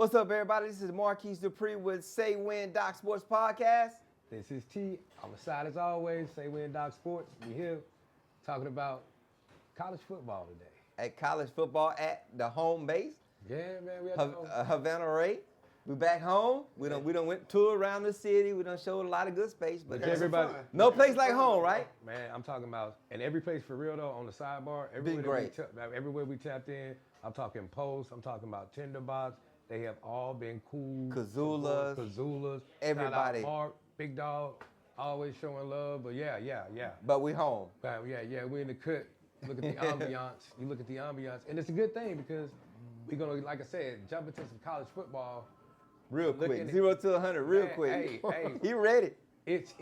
What's up, everybody? This is Marquise Dupree with Say Win Doc Sports Podcast. This is T. On the side as always, Say Win Doc Sports. We here talking about college football today. At college football at the home base, Yeah, man, we had Havana Ray. We back home. We done went tour around the city. We done showed a lot of good space, but everybody. no place like home, right? Man, I'm talking about, and every place for real though, on the sidebar, everywhere we tapped in, I'm talking post, I'm talking about tinderbox. They have all been cool. Kazulas. Everybody. Shout out Mark, Big Dog, always showing love. But yeah. But we home. But yeah, we're in the cut. Look at the ambiance. You look at the ambiance, and it's a good thing because we're gonna, like I said, jump into some college football. Real quick, 0 to 100, real quick. Hey, he ready. It's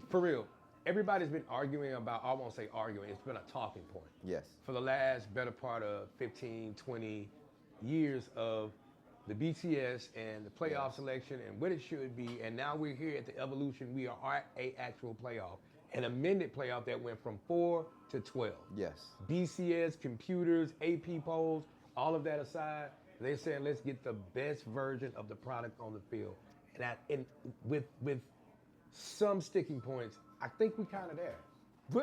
for real. Everybody's been arguing about, I won't say arguing, it's been a talking point. Yes. For the last better part of 15, 20 years of the BCS and the playoff selection and what it should be. And now we're here at the evolution. We are at an actual playoff, an amended playoff that went from 4 to 12. Yes. BCS, computers, AP polls, all of that aside, they're saying let's get the best version of the product on the field. And with some sticking points, I think we're kind of there.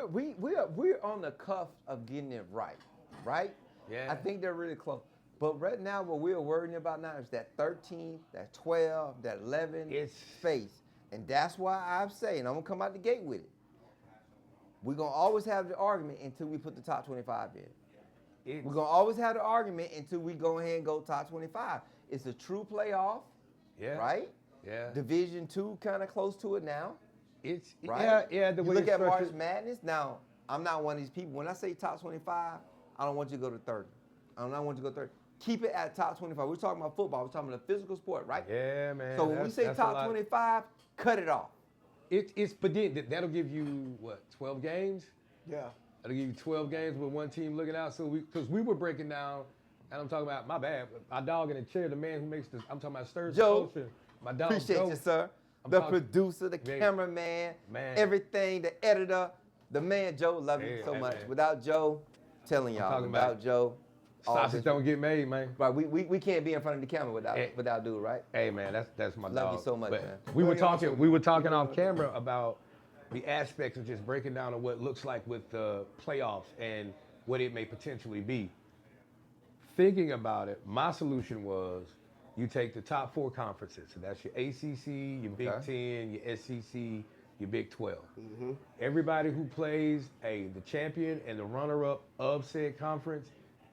We're on the cuff of getting it right? Yeah. I think they're really close. But right now, what we're worrying about now is that 13, that 12, that 11 space. And that's why I'm saying, I'm going to come out the gate with it. We're going to always have the argument until we put the top 25 in. We're going to always have the argument until we go ahead and go top 25. It's a true playoff, right? Yeah. Division II kind of close to it now. It's right. Yeah. The way you look at March Madness. Now, I'm not one of these people. When I say top 25, I don't want you to go to 30. I don't want you to go 30. Keep it at top 25. We're talking about football. We're talking about a physical sport, right? Yeah, man. So when we say top 25, cut it off. But then that'll give you what, 12 games? Yeah. That'll give you 12 games with one team looking out. So because we were breaking down, and I'm talking about, my bad, my dog in the chair, the man who makes this, I'm talking about Sturge Joe. Culture. My dog, Appreciate Joe. you, sir. The producer, the cameraman, everything, the editor, the man, Joe, love you so much. Man. Without Joe, telling y'all, without Joe, sausage don't get made, man. Right, we can't be in front of the camera without dude, right? Hey, man, that's my dog. Love you so much, but man. We were talking off camera about the aspects of just breaking down on what it looks like with the playoffs and what it may potentially be. Thinking about it, my solution was you take the top 4 conferences. So that's your ACC, your Big Ten, your SEC, your Big 12. Mm-hmm. Everybody who plays the champion and the runner-up of said conference,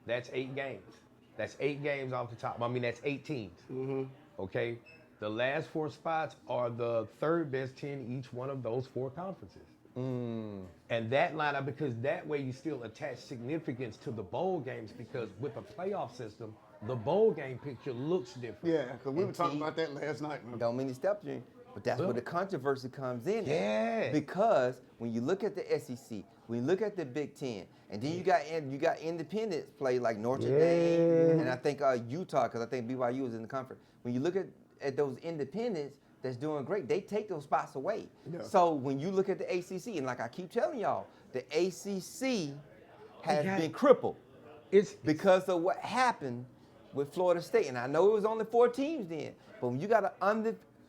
that's 8 games. That's 8 games off the top. I mean, that's 8 teams. Mm-hmm. Okay? The last 4 spots are the third best 10 each one of those 4 conferences. And that lineup, because that way you still attach significance to the bowl games, because with a playoff system, the bowl game picture looks different. Yeah, because we were talking about that last night. Don't mean to step you, but that's where the controversy comes in. Yeah. Because when you look at the SEC, when you look at the Big Ten, and then you got independents play like Notre Dame, and I think Utah, because I think BYU is in the conference. When you look at those independents that's doing great, they take those spots away. Yeah. So when you look at the ACC, and like I keep telling y'all, the ACC has been crippled. It's because of what happened with Florida State. And I know it was only 4 teams then, but when you got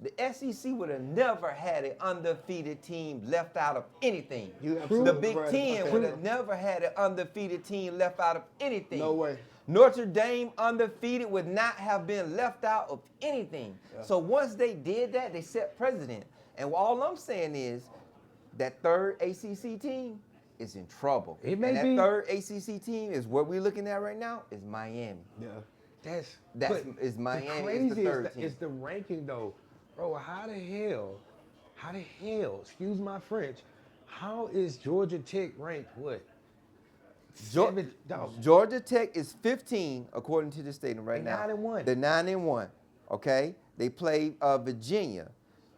the SEC would have never had an undefeated team left out of anything. The Big Ten would have never had an undefeated team left out of anything. No way. Notre Dame undefeated would not have been left out of anything. Yeah. So once they did that, they set precedent. And all I'm saying is that third ACC team is in trouble. That third ACC team is what we're looking at right now is Miami. Yeah. Is Miami the crazy is the third team. It's the ranking though. Bro, how the hell, excuse my French, how is Georgia Tech ranked what? Georgia Tech is 15 according to the statement right now. 9-1. They're 9-1. Okay, they play Virginia.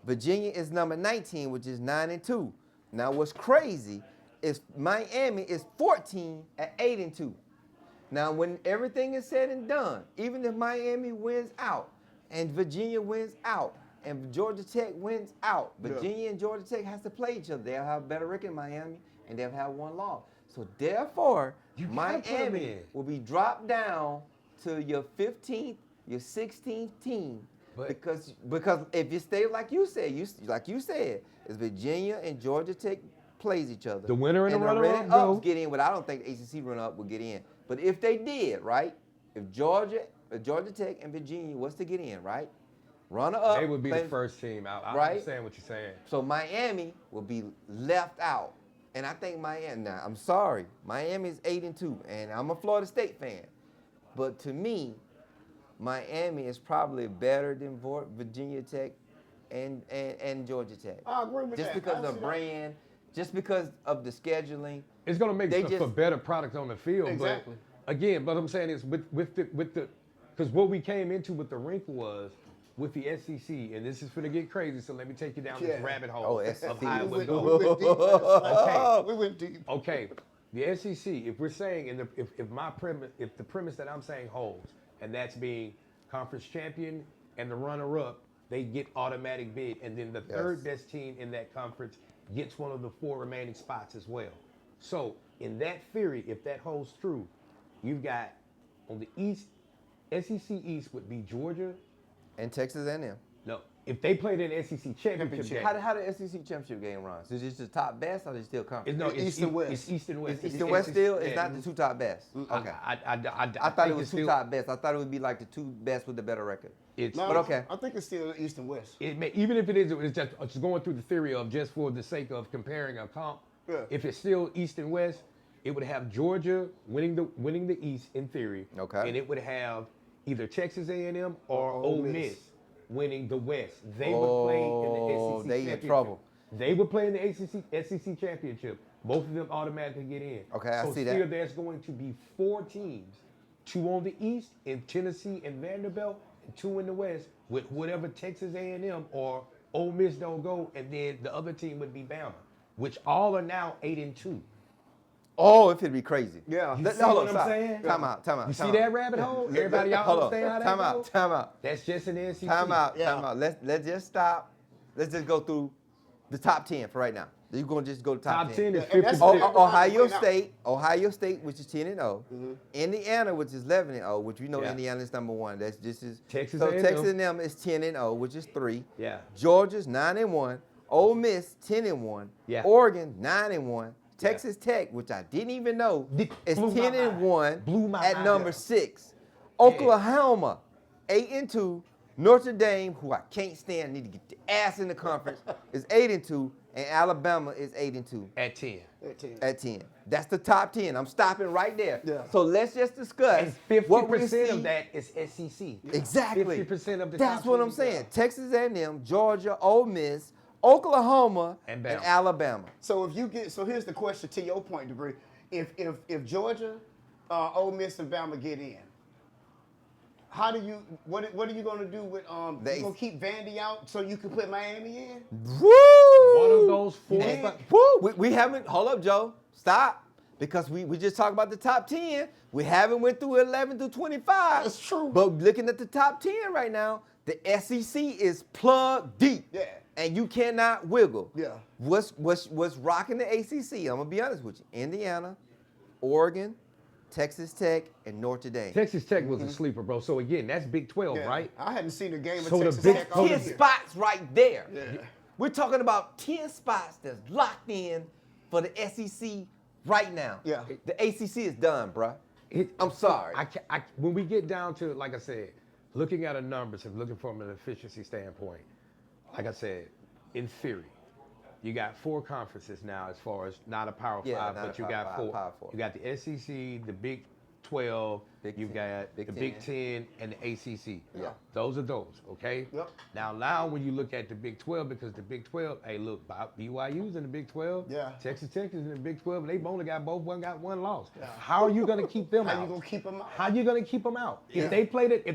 Virginia is number 19, which is 9-2. Now, what's crazy is Miami is 14 at 8-2. Now, when everything is said and done, even if Miami wins out and Virginia wins out and Georgia Tech wins out, Virginia and Georgia Tech has to play each other. They'll have a better record in Miami, and they'll have 1 loss. So therefore, Miami will be dropped down to your 15th your 16th team. But- because if you stay like you said, it's Virginia and Georgia Tech plays each other. The winner and the runner-up ups go. get in, but I don't think the ACC runner-up will get in. But if they did, right? If Georgia Tech and Virginia was to get in, right? Runner-up. They would be play- the first team out. I Right? understand what you're saying. So Miami will be left out. And I think Miami, now I'm sorry, Miami is 8-2, and I'm a Florida State fan. But to me, Miami is probably better than Virginia Tech and Georgia Tech. I agree with Just that. because I of the see that. brand, just because of the scheduling. It's going to make They for just- better product on the field. Exactly. But again, what I'm saying is with the because what we came into with the wrinkle was with the SEC, and this is going to get crazy. So let me take you down this rabbit hole of SEC. how it We would went, go. we went deep last night. Okay. We went deep. Okay, the SEC. If we're saying, if the premise that I'm saying holds, and that's being conference champion and the runner-up, they get automatic bid, and then the third best team in that conference gets one of the 4 remaining spots as well. So in that theory, if that holds true, you've got on the East, SEC East would be Georgia. And Texas A&M. No, if they played in the SEC championship game. How the SEC championship game runs? Is it the top best or is it still conference? No, East and West. It's East and West. It's East and West still? It's yeah. not the 2 top best? Okay. I I thought it was 2 top best. I thought it would be like the 2 best with the better record. It's, No, But okay. I think it's still East and West. It may, even if it is, it's just going through the theory of just for the sake of comparing a comp. Yeah. If it's still East and West, it would have Georgia winning the East in theory. Okay. And it would have either Texas A&M or Ole Ole Miss. Miss winning the West. They would play in the SEC they in championship. trouble. They would play in the SEC championship. Both of them automatically get in. Okay, I so see that. still there's going to be 4 teams, 2 on the East in Tennessee and Vanderbilt, and 2 in the West with whatever Texas A&M or Ole Miss don't go, and then the other team would be Bama, which all are now 8-2. Oh, if it'd be crazy. Yeah. You Let- see hold what on, I'm stop. saying? Time out. You see that rabbit hole? Everybody, y'all Hold on. understand how that Time goes? out. Time out. That's just an NCAA. Time out. Yeah. Time out. Let's just stop. Let's just go through the top 10 for right now. You're going to just go to top 10. Top 10 is Yeah, and that's 50. fair. Ohio State, which is 10-0. Indiana, which is 11-0, which we know Yeah. Indiana is number 1. That's just as Texas so A&M. Texas A&M is 10-0, which is 3. Yeah. Georgia's 9-1. Ole Miss 10-1. Yeah. Oregon 9-1. Texas Tech, which I didn't even know, is Blew my 10-1 Blew my at mind. number 6. Oklahoma 8-2. Notre Dame, who I can't stand, need to get the ass in the conference, is 8-2, and Alabama is 8-2 At 10. at 10. That's the top 10. I'm stopping right there. Yeah. So let's just discuss And what we 50% see. of that is SEC. Exactly. 50% of the That's top what I'm teams, saying. Texas A&M, Georgia, Ole Miss, Oklahoma, And and Bama. Alabama. So here's the question to your point, Degree. If Georgia, Ole Miss, and Bama get in, what are you gonna do with They- you gonna keep Vandy out so you can put Miami in? Woo! One of those 4 And- spots. Woo! We haven't. Hold up, Joe. Stop. Because we just talked about the top 10. We haven't went through 11 through 25. That's true. But looking at the top 10 right now, the SEC is plugged deep. Yeah. And you cannot wiggle. Yeah. What's rocking the ACC? I'm gonna be honest with you. Indiana, Oregon, Texas Tech, and Notre Dame. Texas Tech was a sleeper, bro. So again, that's Big 12, Yeah. right? I hadn't seen a game of So the Texas Big Tech all 10 year. spots right there. Yeah. We're talking about 10 spots that's locked in for the SEC right now. Yeah. The ACC is done, bruh. I'm sorry. When we get down to, like I said, looking at the numbers and looking from an efficiency standpoint, like I said, in theory, you got 4 conferences now as far as not a Power 5, not but a you Power got five, 4. Power four. You got the SEC, the Big 12, Big you've 10, got Big the 10. Big 10 and the ACC. Yeah. Those are those, okay? Yep. Now when you look at the Big 12, because the Big 12, hey, look, BYU's in the Big 12. Yeah. Texas Tech is in the Big 12, and they've only got one loss. Yeah. How are you going to keep them out? How you gonna keep them out? How you going to keep them out? Yeah. If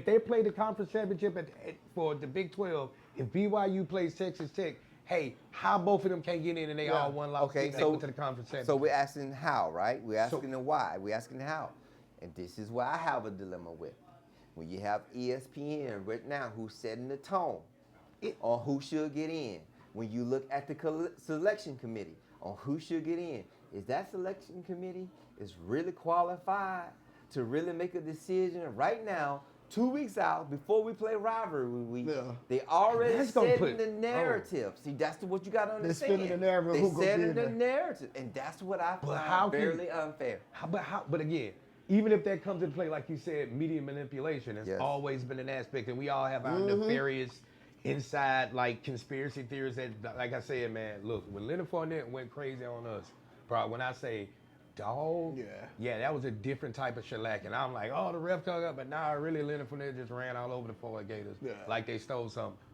they play the conference championship for the Big 12, if BYU plays Texas Tech, hey, how both of them can't get in and they all one loss? Okay, they so went to the conference championship. So we're asking how, right? We're asking the why. We're asking how. And this is why I have a dilemma with. When you have ESPN right now who's setting the tone on who should get in. When you look at the selection committee on who should get in, is that selection committee is really qualified to really make a decision right now 2 weeks out before we play rivalry week. Yeah. They already That's gonna setting put- the narrative. See, that's what you got to understand. spinning the narrative, They who gonna be setting in the there. narrative, and that's what I But how find can- fairly unfair. But again, even if that comes into play, like you said, media manipulation has Yes. always been an aspect, and we all have our nefarious inside like conspiracy theories that, like I said, man, look, when Leonard Fournette went crazy on us, bro, when I say dog, yeah, that was a different type of shellac, and I'm like, oh, the ref caught up, but nah, really, Leonard Fournette just ran all over the Florida Gators like they stole something.